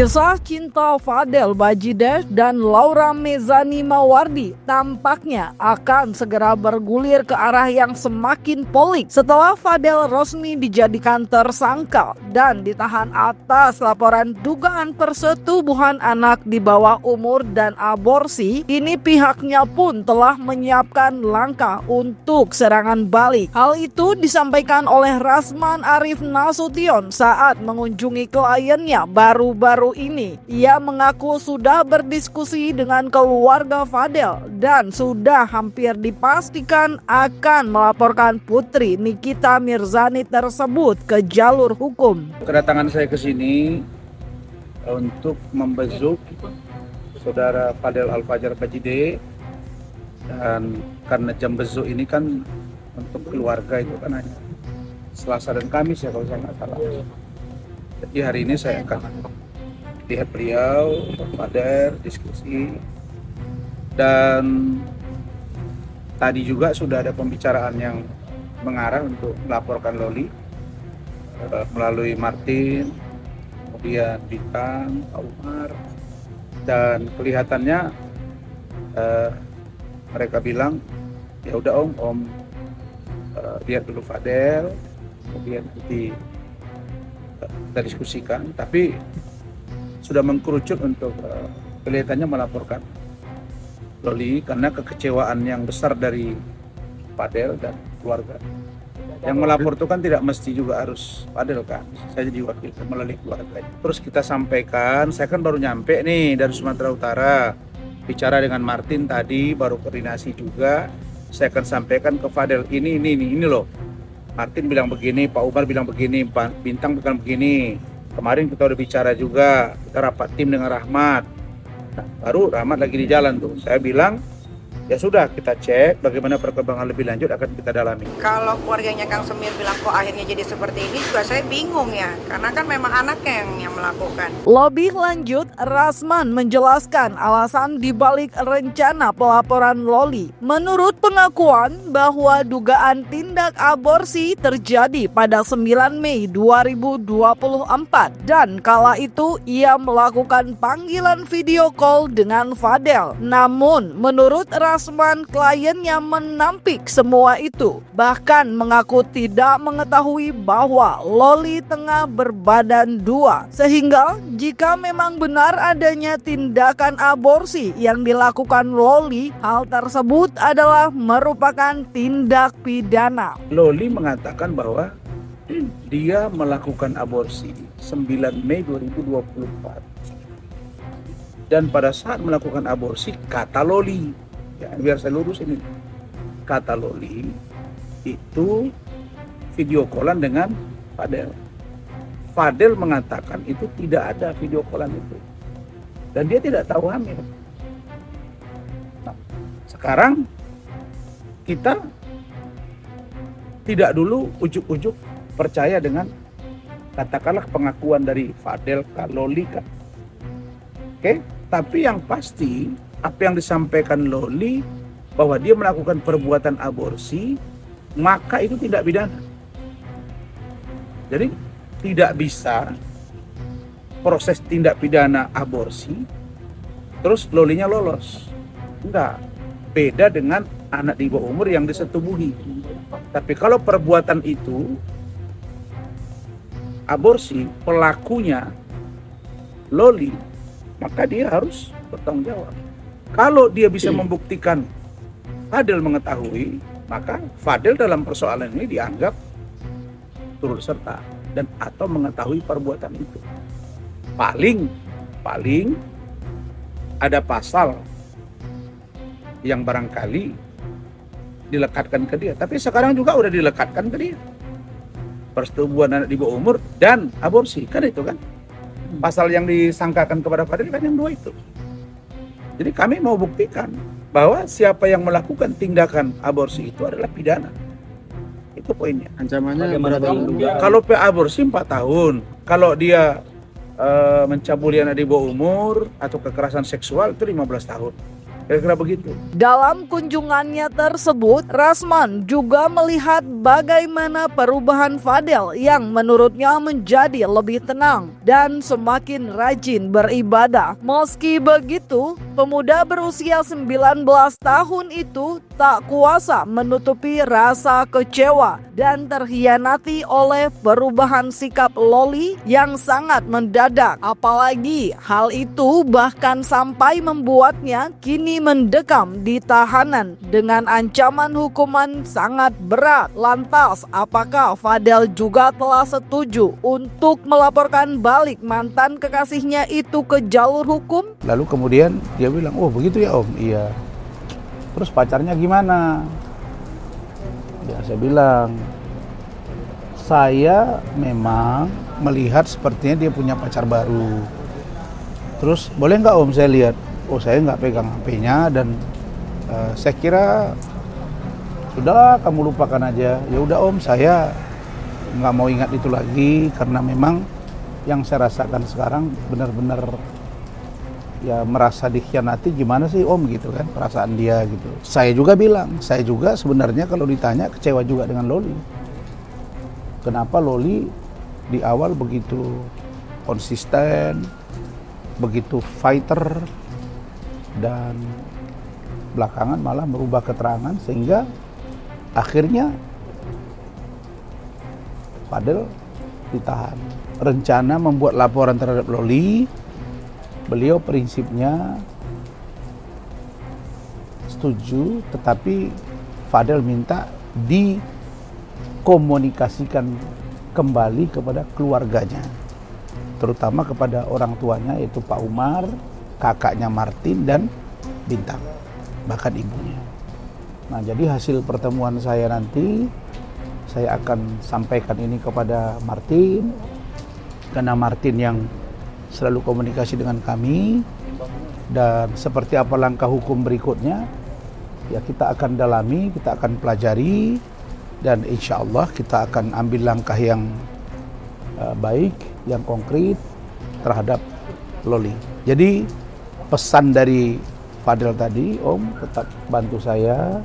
Kisah cinta Fadel Bajideh dan Laura Mezani Mawardi tampaknya akan segera bergulir ke arah yang semakin pelik setelah Fadel resmi dijadikan tersangka dan ditahan atas laporan dugaan persetubuhan anak di bawah umur dan aborsi. Kini pihaknya pun telah menyiapkan langkah untuk serangan balik. Hal itu disampaikan oleh Rasman Arif Nasution saat mengunjungi kliennya baru-baru ini. Ia mengaku sudah berdiskusi dengan keluarga Fadel dan sudah hampir dipastikan akan melaporkan putri Nikita Mirzani tersebut ke jalur hukum. Kedatangan saya ke sini untuk membesuk saudara Fadel Al-Fajar Bajideh, dan karena jam besuk ini kan untuk keluarga itu kan hanya Selasa dan Kamis ya kalau saya nggak salah. Jadi hari ini saya akan lihat beliau, Fadel, diskusi, dan tadi juga sudah ada pembicaraan yang mengarah untuk melaporkan Loli melalui Martin, kemudian Bintang, Pak Umar, dan kelihatannya mereka bilang ya udah om lihat dulu Fadel, kemudian nanti kita diskusikan, tapi sudah mengkerucut untuk kelihatannya melaporkan Loli karena kekecewaan yang besar dari Fadel dan keluarga. Yang melapor itu kan tidak mesti juga harus Fadel kan, saya jadi wakil melalui keluarga. Terus kita sampaikan, saya kan baru nyampe nih dari Sumatera Utara, bicara dengan Martin tadi, baru koordinasi juga. Saya akan sampaikan ke Fadel, ini loh. Martin bilang begini, Pak Umar bilang begini, Pak Bintang bilang begini. Kemarin kita udah bicara juga, kita rapat tim dengan Rahmat. Nah, baru Rahmat lagi di jalan tuh. Saya bilang, ya sudah kita cek bagaimana perkembangan lebih lanjut akan kita dalami. Kalau keluarganya Kang Semir bilang kok akhirnya jadi seperti ini juga saya bingung ya, karena kan memang anaknya yang melakukan. Lebih lanjut, Rasman menjelaskan alasan dibalik rencana pelaporan Loli. Menurut pengakuan bahwa dugaan tindak aborsi terjadi pada 9 Mei 2024 dan kala itu ia melakukan panggilan video call dengan Fadel. Namun menurut Rasman, kliennya menampik semua itu, bahkan mengaku tidak mengetahui bahwa Loli tengah berbadan dua, sehingga jika memang benar adanya tindakan aborsi yang dilakukan Loli, hal tersebut adalah merupakan tindak pidana. Loli mengatakan bahwa dia melakukan aborsi 9 Mei 2024, dan pada saat melakukan aborsi, kata Loli, ya, biar saya lurus ini, kata Loli itu video callan dengan Fadel. Fadel mengatakan itu tidak ada video callan itu dan dia tidak tahu hamil. Nah, sekarang kita tidak dulu ujuk-ujuk percaya dengan katakanlah pengakuan dari Fadel ke Loli kan. Oke, tapi yang pasti apa yang disampaikan Loli bahwa dia melakukan perbuatan aborsi, maka itu tidak pidana. Jadi tidak bisa proses tindak pidana aborsi terus Lolinya lolos. Enggak. Beda dengan anak di bawah umur yang disetubuhi. Tapi kalau perbuatan itu aborsi, pelakunya Loli, maka dia harus bertanggung jawab. Kalau dia bisa membuktikan Fadel mengetahui, maka Fadel dalam persoalan ini dianggap turut serta dan atau mengetahui perbuatan itu. Paling ada pasal yang barangkali dilekatkan ke dia. Tapi sekarang juga udah dilekatkan ke dia. Persetubuhan anak di bawah umur dan aborsi, kan itu kan. Pasal yang disangkakan kepada Fadel kan yang dua itu. Jadi kami mau buktikan bahwa siapa yang melakukan tindakan aborsi itu adalah pidana. Itu poinnya. Ancamannya berapa? Kalau aborsi 4 tahun. Kalau dia mencabuli anak di bawah umur atau kekerasan seksual itu 15 tahun. Kira-kira begitu. Dalam kunjungannya tersebut, Rasman juga melihat bagaimana perubahan Fadel yang menurutnya menjadi lebih tenang dan semakin rajin beribadah. Meski begitu, pemuda berusia 19 tahun itu tak kuasa menutupi rasa kecewa dan terhianati oleh perubahan sikap Loli yang sangat mendadak. Apalagi hal itu bahkan sampai membuatnya kini mendekam di tahanan dengan ancaman hukuman sangat berat. Lantas, apakah Fadel juga telah setuju untuk melaporkan balik mantan kekasihnya itu ke jalur hukum? Lalu kemudian dia bilang, oh begitu ya om, iya. Terus pacarnya gimana? Ya saya bilang, saya memang melihat sepertinya dia punya pacar baru. Terus boleh nggak om saya lihat? Oh saya nggak pegang HP-nya dan saya kira sudahlah kamu lupakan aja. Ya udah om, saya nggak mau ingat itu lagi karena memang yang saya rasakan sekarang benar-benar ya merasa dikhianati. Gimana sih om gitu kan perasaan dia gitu. Saya juga bilang, saya juga sebenarnya kalau ditanya kecewa juga dengan Loli. Kenapa Loli di awal begitu konsisten, begitu fighter, dan belakangan malah merubah keterangan sehingga akhirnya Fadel ditahan. Rencana membuat laporan terhadap Loli, beliau prinsipnya setuju, tetapi Fadel minta dikomunikasikan kembali kepada keluarganya, terutama kepada orang tuanya yaitu Pak Umar, kakaknya Martin dan Bintang, bahkan ibunya. Nah, jadi hasil pertemuan saya nanti, saya akan sampaikan ini kepada Martin, karena Martin yang selalu komunikasi dengan kami, dan seperti apa langkah hukum berikutnya, ya kita akan dalami, kita akan pelajari, dan insya Allah kita akan ambil langkah yang baik, yang konkret terhadap Loli. Jadi pesan dari Fadel tadi, om tetap bantu saya,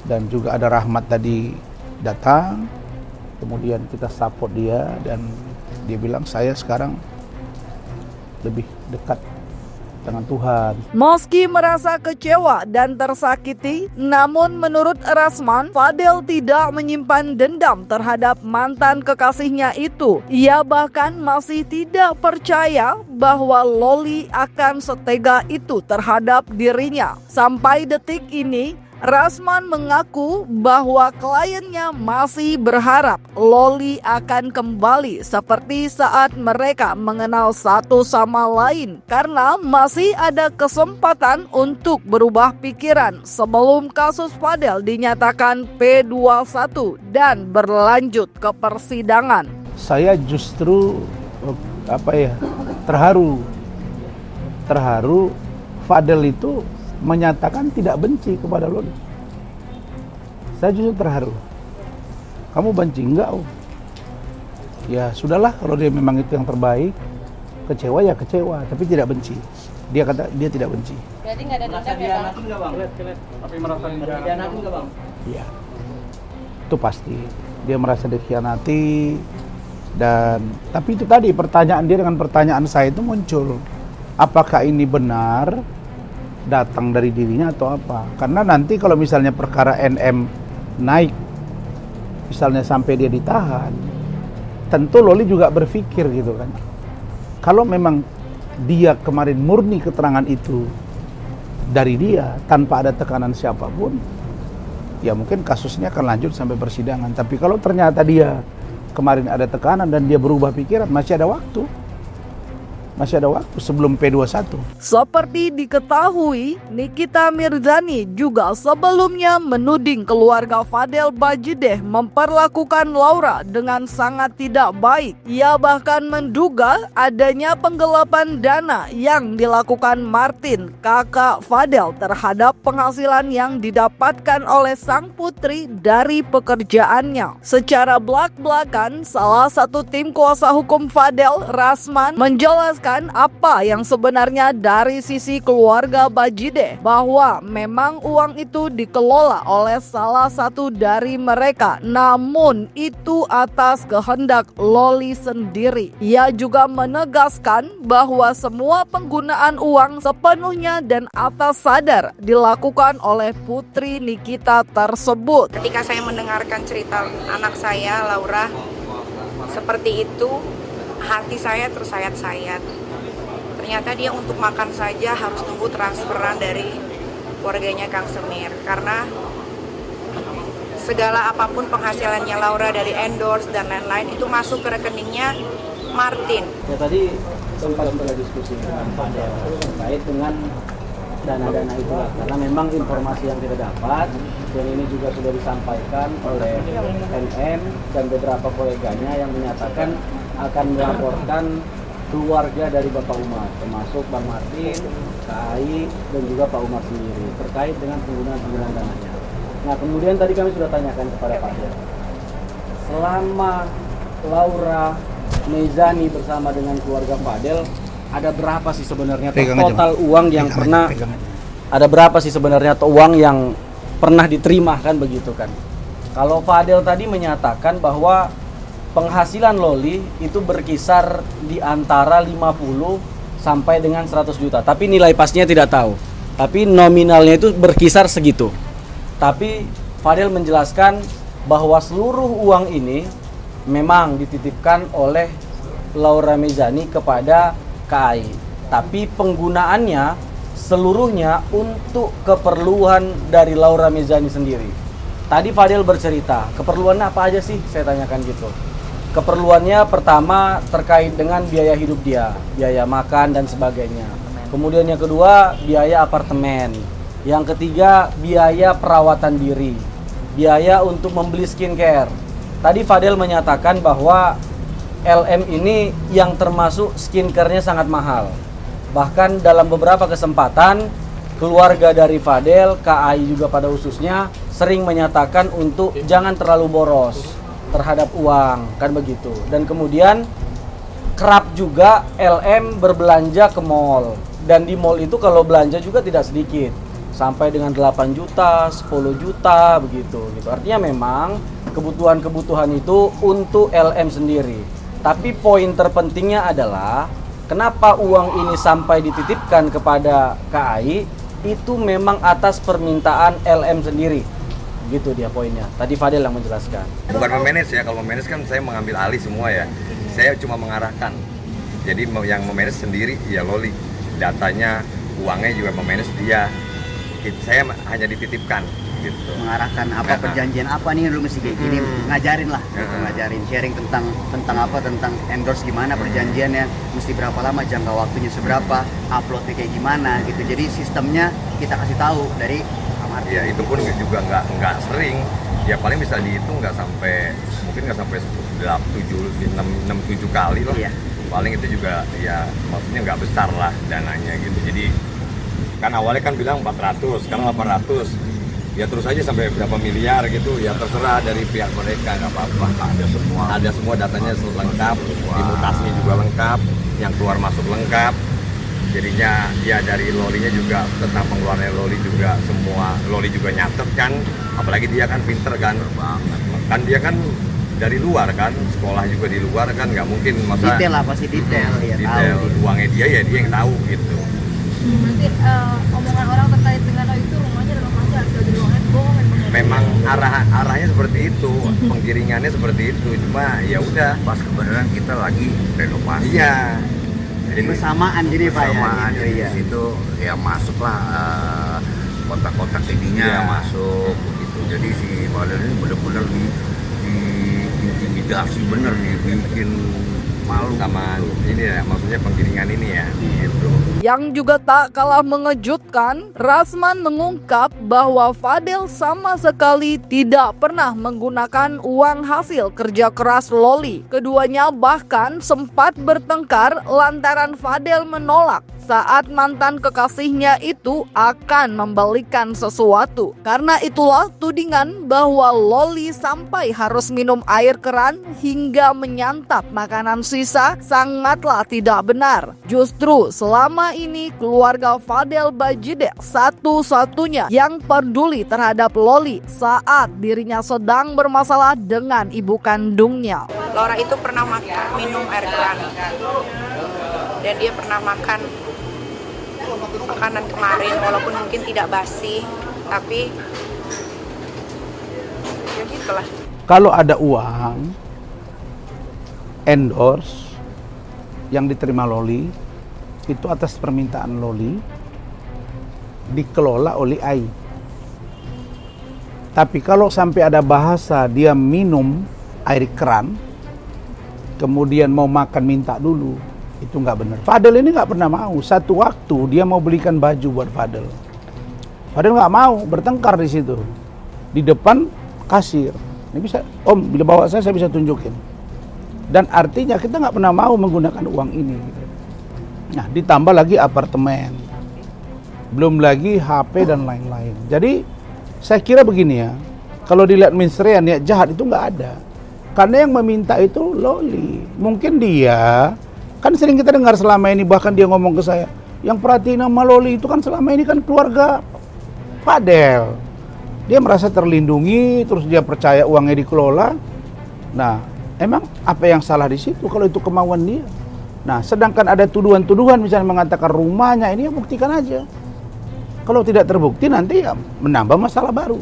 dan juga ada Rahmat tadi datang, kemudian kita support dia, dan dia bilang saya sekarang lebih dekat dengan Tuhan. Meski merasa kecewa dan tersakiti, namun menurut Rasman, Fadel tidak menyimpan dendam terhadap mantan kekasihnya itu. Ia bahkan masih tidak percaya bahwa Loli akan setega itu terhadap dirinya. Sampai detik ini, Rasman mengaku bahwa kliennya masih berharap Loli akan kembali seperti saat mereka mengenal satu sama lain, karena masih ada kesempatan untuk berubah pikiran sebelum kasus Fadel dinyatakan P21 dan berlanjut ke persidangan. Saya justru terharu Fadel itu menyatakan tidak benci kepada Loli. Saya justru terharu. Kamu benci? Enggak, oh. Ya sudahlah, kalau dia memang itu yang terbaik. Kecewa ya kecewa, tapi tidak benci. Dia kata dia tidak benci. Berarti nggak ada dendam ya bang? Tapi merasa dikhianati nggak bang? Iya, itu pasti. Dia merasa dikhianati, dan tapi itu tadi pertanyaan dia dengan pertanyaan saya itu muncul. Apakah ini benar datang dari dirinya atau apa? Karena nanti kalau misalnya perkara NM naik, misalnya sampai dia ditahan, tentu Loli juga berpikir gitu kan. Kalau memang dia kemarin murni keterangan itu dari dia tanpa ada tekanan siapapun, ya mungkin kasusnya akan lanjut sampai persidangan. Tapi kalau ternyata dia kemarin ada tekanan dan dia berubah pikiran, masih ada waktu sebelum P21. Seperti diketahui, Nikita Mirzani juga sebelumnya menuding keluarga Fadel Bajideh memperlakukan Laura dengan sangat tidak baik. Ia bahkan menduga adanya penggelapan dana yang dilakukan Martin, kakak Fadel, terhadap penghasilan yang didapatkan oleh sang putri dari pekerjaannya. Secara belak-belakan, salah satu tim kuasa hukum Fadel, Rasman, menjelaskan menjelaskan apa yang sebenarnya dari sisi keluarga Bajideh, bahwa memang uang itu dikelola oleh salah satu dari mereka, namun itu atas kehendak Loli sendiri. Ia juga menegaskan bahwa semua penggunaan uang sepenuhnya dan atas sadar dilakukan oleh putri Nikita tersebut. Ketika saya mendengarkan cerita anak saya, Laura, seperti itu, hati saya tersayat-sayat. Ternyata dia untuk makan saja harus tunggu transferan dari keluarganya Kang Semir. Karena segala apapun penghasilannya Laura dari endorse dan lain-lain itu masuk ke rekeningnya Martin. Ya tadi sempat berdiskusi dengan Fadel terkait dengan dana-dana itu, karena memang informasi yang kita dapat dan ini juga sudah disampaikan oleh NM dan beberapa koleganya yang menyatakan akan melaporkan keluarga dari Bapak Umar, termasuk Bang Martin, KAI, dan juga Pak Umar sendiri terkait dengan penggunaan dananya. Nah, kemudian tadi kami sudah tanyakan kepada Fadel, selama Laura Mezani bersama dengan keluarga Fadel, ada berapa sih sebenarnya total uang yang pernah ada berapa sih sebenarnya uang yang pernah diterima, kan begitu kan? Kalau Fadel tadi menyatakan bahwa penghasilan Loli itu berkisar di antara 50 sampai dengan 100 juta. Tapi nilai pastinya tidak tahu. Tapi nominalnya itu berkisar segitu. Tapi Fadel menjelaskan bahwa seluruh uang ini memang dititipkan oleh Laura Mezani kepada KAI. Tapi penggunaannya seluruhnya untuk keperluan dari Laura Mezani sendiri. Tadi Fadel bercerita, keperluannya apa aja sih? Saya tanyakan gitu. Keperluannya pertama terkait dengan biaya hidup dia, biaya makan dan sebagainya. Kemudian yang kedua, biaya apartemen. Yang ketiga, biaya perawatan diri, biaya untuk membeli skincare. Tadi Fadel menyatakan bahwa LM ini yang termasuk skincare-nya sangat mahal. Bahkan dalam beberapa kesempatan, keluarga dari Fadel, KAI juga pada khususnya, sering menyatakan untuk jangan terlalu boros terhadap uang, kan begitu. Dan kemudian kerap juga LM berbelanja ke mall. Dan di mall itu kalau belanja juga tidak sedikit, sampai dengan 8 juta, 10 juta begitu gitu. Artinya memang kebutuhan-kebutuhan itu untuk LM sendiri. Tapi poin terpentingnya adalah kenapa uang ini sampai dititipkan kepada KAI itu memang atas permintaan LM sendiri. Gitu dia poinnya. Tadi Fadel yang menjelaskan. Bukan memanage ya, kalau memanage kan saya mengambil alih semua ya. Saya cuma mengarahkan. Jadi yang memanage sendiri ya Loli. Datanya, uangnya juga memanage dia. Saya hanya dititipkan gitu. Mengarahkan apa perjanjian apa nih lu mesti kayak gini, ngajarin lah, ngajarin sharing tentang apa, tentang endorse gimana perjanjiannya, mesti berapa lama, jangka waktunya seberapa, uploadnya kayak gimana gitu. Jadi sistemnya kita kasih tahu dari kamar. Ya itu pun juga nggak sering. Ya paling bisa dihitung mungkin nggak sampai 6-7 kali loh. Iya. Paling itu juga ya maksudnya nggak besar lah dananya gitu. Jadi kan awalnya kan bilang 400, sekarang 800. Ya terus aja sampai berapa miliar gitu, ya terserah dari pihak mereka, nggak apa-apa. Ada semua datanya lengkap, imutasinya juga lengkap, yang keluar masuk lengkap. Jadinya ya dari Lolinya juga tentang pengeluarannya Loli juga semua Loli juga nyatet kan, apalagi dia kan pinter kan, dia kan dari luar kan, sekolah juga di luar kan, nggak mungkin masa detail lah, pasti detail ya, detail tahu. uangnya dia ya dia yang tahu gitu. Nanti omongan orang terkait dengan itu rumahnya dalam masih hasil dari ruangan bohong. Memang arahnya seperti itu, penggiringannya seperti itu, cuma ya udah pas kebenaran kita lagi renovasi. Iya. Jadi bersamaan jadi Pak ya. Bersamaan, Gitu, jadi ya. di situ ya masuklah kotak-kotak ininya Iya. masuk begitu. Jadi si Fadel ini benar-benar diintimidasi bener nih, bikin malu Sama ini ya, maksudnya penggiringan ini ya gitu. Yang juga tak kalah mengejutkan, Rasman mengungkap bahwa Fadel sama sekali tidak pernah menggunakan uang hasil kerja keras Loli. Keduanya bahkan sempat bertengkar lantaran Fadel menolak saat mantan kekasihnya itu akan membalikan sesuatu. Karena itulah tudingan bahwa Loli sampai harus minum air keran hingga menyantap makanan sisa sangatlah tidak benar. Justru selama ini keluarga Fadel Bajideh satu-satunya yang peduli terhadap Loli saat dirinya sedang bermasalah dengan ibu kandungnya. Laura itu pernah minum air keran dan dia pernah makan makanan kemarin walaupun mungkin tidak basi, tapi ya gitulah. Kalau ada uang endorse yang diterima Loli itu atas permintaan Loli dikelola oleh AI. Tapi kalau sampai ada bahasa dia minum air keran kemudian mau makan minta dulu, itu nggak benar. Fadel ini nggak pernah mau. Satu waktu dia mau belikan baju buat Fadel. Fadel nggak mau, bertengkar di situ di depan kasir. Ini bisa, Om, bila bawa saya bisa tunjukin. Dan artinya kita nggak pernah mau menggunakan uang ini. Nah, ditambah lagi apartemen, belum lagi HP dan lain-lain. Jadi saya kira begini ya, kalau dilihat mensrean niat jahat itu nggak ada. Karena yang meminta itu Loli. Mungkin dia, kan sering kita dengar selama ini, bahkan dia ngomong ke saya, yang perhatiin sama Loli itu kan selama ini kan keluarga Fadel. Dia merasa terlindungi, terus dia percaya uangnya dikelola. Nah, emang apa yang salah di situ kalau itu kemauan dia? Nah, sedangkan ada tuduhan-tuduhan misalnya mengatakan rumahnya, ini ya buktikan aja. Kalau tidak terbukti nanti ya menambah masalah baru.